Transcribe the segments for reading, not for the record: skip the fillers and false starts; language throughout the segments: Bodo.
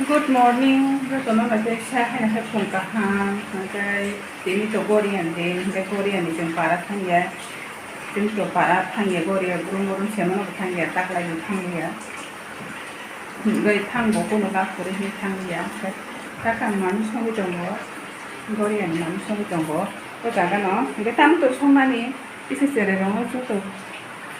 Good morning. Tôi nói là cái xa hay là cái phòng cả hàng cái tiếng cho Korean đến cái Korean thì chúng para thằng ya tiếng cho para thằng ya Korean cũng muốn xem nó thằng ya tắc lại thằng ya người thằng bố cô nó gặp rồi thì thằng ya các hàng mắm xong cái trong đó Korean mắm xong cái trong đó có cả cái nó cái tắm tôi xong mà nè cái sự sẽ rồi nó chút tôi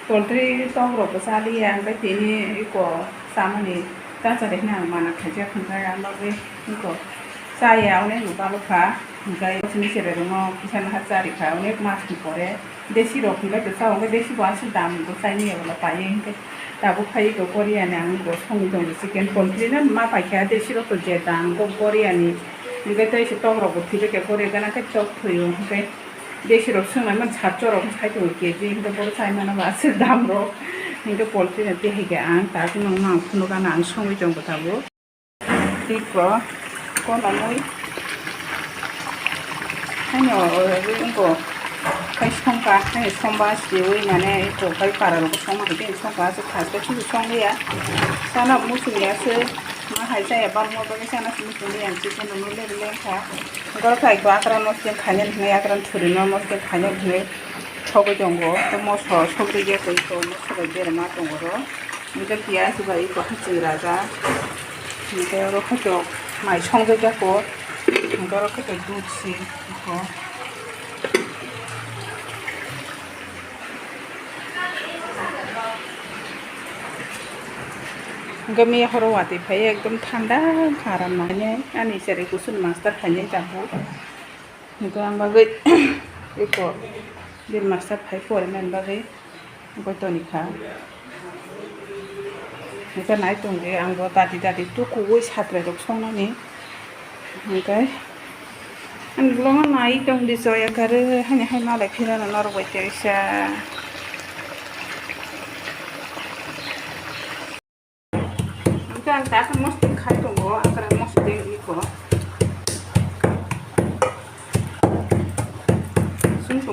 poultry xong rồi cái sao đi ăn cái tiếng của sao mà nè ta sẽ đến nào mà nó khai ra không ra mà về 이거 싸야 오늘 누가 볼까 그러니까 진실을 뭐 기사는 하자리가 오늘 마스 거래 대시로 그거 또 싸운 거 대시 와서 담고 싸니에 올라 봐야 근데 다고 파이 거 코리아는 아니고 송동 시킨 콘트리는 마 파이야 대시로 또 제단 거 코리아니 이게 또 이제 또 그러고 뒤렇게 코리아가 그 쪽토요 그러니까 대시로 쓰면 잡조로 사이도 있겠지 근데 보러 사이면 와서 담으로 이게 폴트리는 되게 안 다지는 막 분노가 안 송이 정도 하고 이거 con muối hay nhỏ cái của cái sông cá hay sông ba xíu mà này của cái phà là sông mà cái sông cá sẽ thải cái chút sông đi á sao nó mua sủi nhá chứ mà hay say ở bao mua cái sao nó mua sủi nhá chứ con nó lên lên cá cái cái quá cái nó sẽ khai nhận này cái thử nó sẽ khai nhận này 저거 정도 또 뭐서 소리게 또 있고 뭐 소리게 막 정도로 이제 비아스가 이거 하지라자 이제 이렇게 좀 많이 청소하고 이렇게 좀 누치 이거 이거 미 하러 왔대 배에 좀 탄다 바람 많이 아니 이제 무슨 마스터 하냐 자고 이거 안 봐도 이거 dir master phai for men ba ge ko to ni kha ni ka nai tung ge ang go tati tu ku oi satre rok song na ni okay an long nai tung di so ya kar hani hai ma la phira na ro wai te sha ang ta kan mos tin khai tung go akra mos te ni ko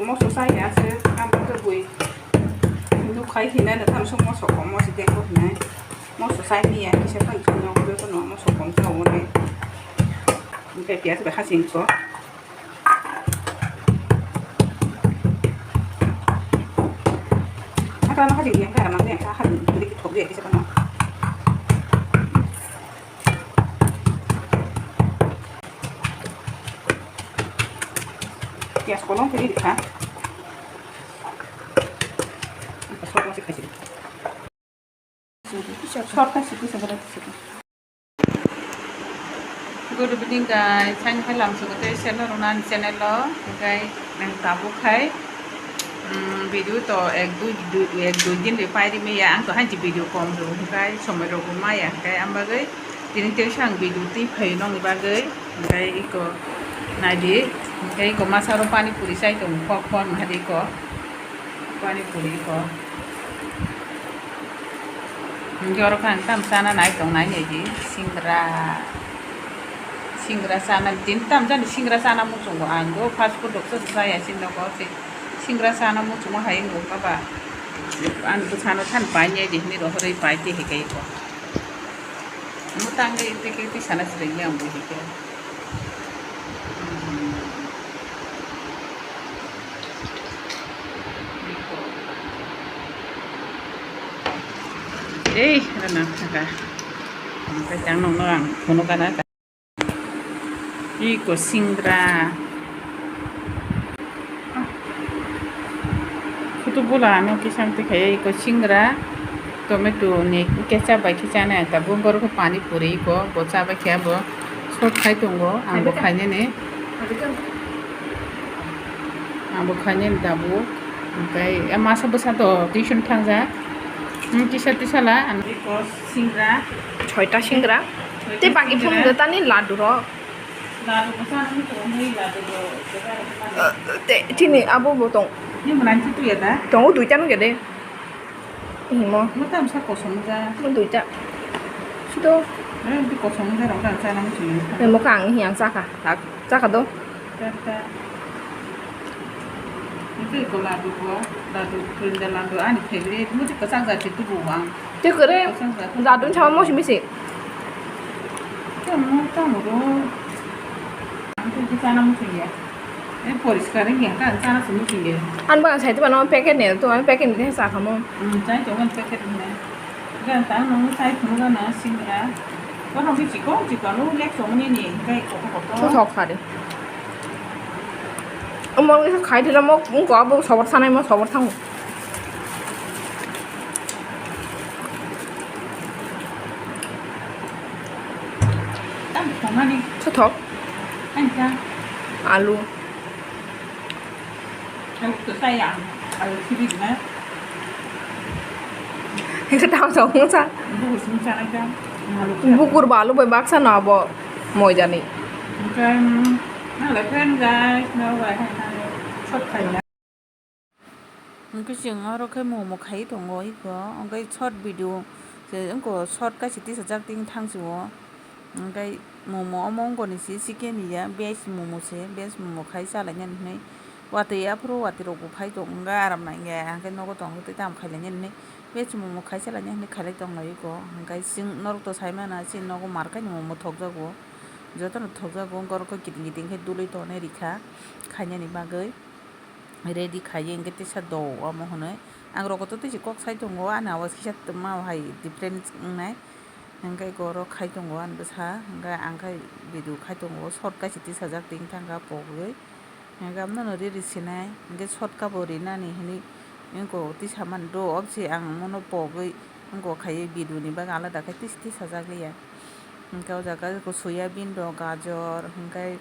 một số sai giá sẽ ăn cái bụi lúc khai thì nên là tham số một số có một số tiền của này một số sai thì sẽ phải chọn nhau với con nó một số con thầu này cái kia sẽ phải khai sinh cóถ้าเราkhai sinh những cái màเนี่ยkhai sinh cái thuộc địa thì sẽ có nó kia sẽ có nó cái gì cả Good evening guys, saya phải làm sự cái channel Ronan channel đó, guys, đang tabu khai video to ek du din de pai di me ya ang to han ji video kom ro guys, somai ro ma ya guys, am ba guys, tin te sang video ti phai no ni ba guys, guys iko na di, guys ko masaro pani puri sai to khon ma di ko pani puri ko Jor kan tam sana naik dong nanya ji singra sana din tam jan singra sana mu chung anggo fast food dok saya sin no ko singra sana mu chung hai ngo ka ba an bu sana than pa nye di ni ro hore pa ti he kai ko mu tang ge ti ke ti sana sre yang bu he ke Rana ka cái trắng nong nong kono kana ka iko singra kutu bola no ki samte khaye iko singra tomato ne kecha ba kecha na ta bongor ko pani puri ko bocha ba kya bo sot khai tongo ambo khane ne ambo khane da bo kai ama sa bosa to tuition thangja tisala ani ko singra ছয়টা সিংড়া তে বাকি ফোন গতানি লাডু র lalu pesan itu nih lalu তে ঠিনি Abu বতং ini menanti tuh ya dah তং দুইটা নো গেদে হিমো mata bisa kosong aja মো দুইটা শুধু di kosong aja orang sana mesti নে মো কাং হিয়াং জাকা জাকা দো itu kalau lalu kerja lalu ani favorite mesti kesang saja itu buang তে করে লাডু ছাওয়া মো সিমিসি চামড়ো চানা মুখিয়ে পরিষ্কারে গিয়ে চানা মুখিয়ে An ba sai ba no packet ne to an packet ne sa khamo. চাই তো গান প্যাকেট না গান তা নং চাই ফুনো গানা Singra có không biết chỉ có lúc lét xuống như nhỉ cây Thu thọc hả đi. Ông cái khai thì là một cũng có bộ sáu bát này mà sáu bát thằng. tắm không ăn đi Thu thọc anh cha alu. anh tự tay à khi đi nữa Cái tao sống không sao. bu xuống cha anh cha Bukur balu boy baksa na bo moi jani. cái nó là cái ra nó vậy hay là xuất thành là cái chuyện ở cái mù một thấy thằng ngồi có cái short video thì ông có short cái chỉ tiết giác tinh thăng xuống cái mù mong còn thì cái này á base mù sẽ base mù thấy sao là nhân này và thì 앞으로 và thì rồi cũng thấy tụng ra làm này nghe cái nó có toàn cái tam khai là nhân này base mù thấy sao là nhân này khai lại tụng này có cái xin nó또 살면은 xin nó có marca nhưng mà thuộc ra của giờ tao thuộc ra của có cái cái cái đuôi to này đi khá khai nhân này ba cái ready khai những cái tết sa đồ mà hôm nay anh rồi có tôi chỉ có sai trong ngõ anh nào sẽ tụi mau hay different này anh cái có khai trong ngõ anh bớt ha anh cái video khai trong ngõ short cái chỉ sa giác tiếng thang cái bộ cái anh cái nó đi đi xin này cái short cái bộ đi nè này anh có tí sa man đồ ốc chỉ anh nó bộ cái anh có khai video này bác anh là cái tí sa giác liền anh cái cái có soybean đồ gajar anh cái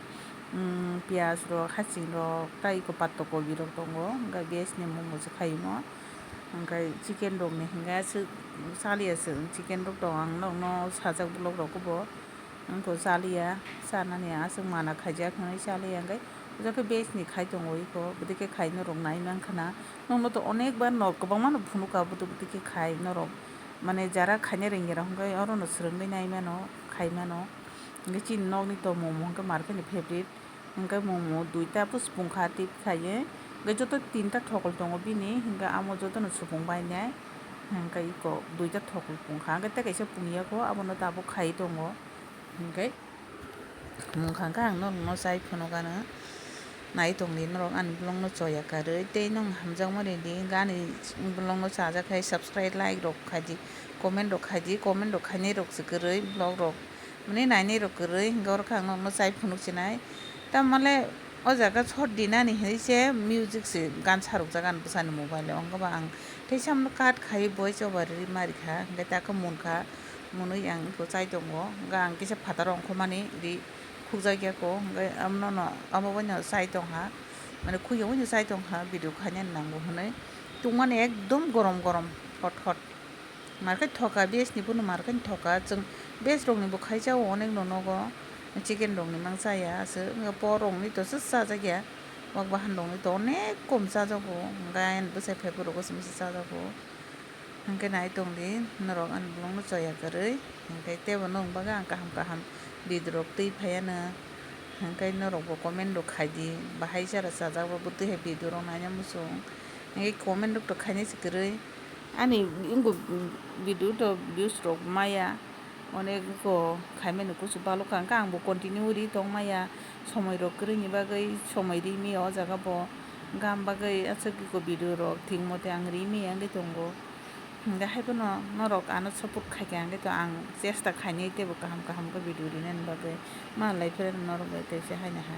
pias ro khacing ro tai ko patto ko bi ro tongo ga bes ne mo mo khai mo cái chicken dog này ga su salia su chicken dog dong ang no no sa jak blog ro ko bo ang ko salia sana ne a sung mana khaja khani salia cái जो के बेस नि खाइ दङ इखो बदिके खाइ न रं नाइ मान खाना नंनो तो अनेक बार न गोबां मान फुनु का बदिके खाइ न रं माने जारा खाने रेंगे रं गय अरो न स्रंगै नाइ मानो खाइ मानो के चिन नग नि तो मोमो के मार्के नि फेवरेट के मोमो दुइटा पुष्पुं खाति खायो के जतो तीनटा ठकल दङ बिनि के आमो जतो न सुपुं बायनाय के इखो दुइटा ठकल पुंखा के ते कैसे पुनिया को आबो न दाबो खाइ दङ के मुखां का आं न साइ फुनु गानो नाइ दंनि नरं आन ब्लग न जया कारो ते नं हमजां मरे दि गानि ब्लग न साजा खाय सब्सक्राइब लाइक रक खादि कमेन्ट रक खानि रक सगरै ब्लग रक माने नाइनि रक गरै गौर खां न साइ फुनु सिनाय ता माले ओ जागा छट दिनानि हेसे म्यूजिक से गान सारुक जा गान बसानि मोबाइल अंगबा आं ते साम काट खाय भॉइस ओवर रि मारिखा के ताको मुनखा मुनै आं को चाइ दङ गा आं किसे फादार अंख माने रि खुजागिया को amno no amo banya sai tong ha mane khuyo banya sai tong ha video khanya nango hone tungmane ekdom gorom hot market thoka bes ni bunu market thoka jeng bes rong ni bo khaija onek no nogo chicken rong ni mang saya se po rong ni to sa jagya wak bahan rong ni to onek kom sa jago gain bo sai phe ro ko sim sa jago hangke nai tong di norok an blong no choya karei hangke te bo nong baga ang kaham bidrok tui phayana hangkai norok bo comment rok khaidi bahai jara sajak bo butu he bidrok nanya musung hangkai comment rok to khaini sikrei ani ingo bidu to views rok maya onek ko khaimene kusu balu kang kang bo continue ri tong maya somoi rok krei ni bagai somoi ri mi o jaga bo gam bagai asaki ko bidu rok thingmote ang ri mi ang tongo hingga hai bono norok ano support khai gang to ang chesta khaini te bo kaham ko video ri nan bagai ma lai phera norok bai te se hai na ha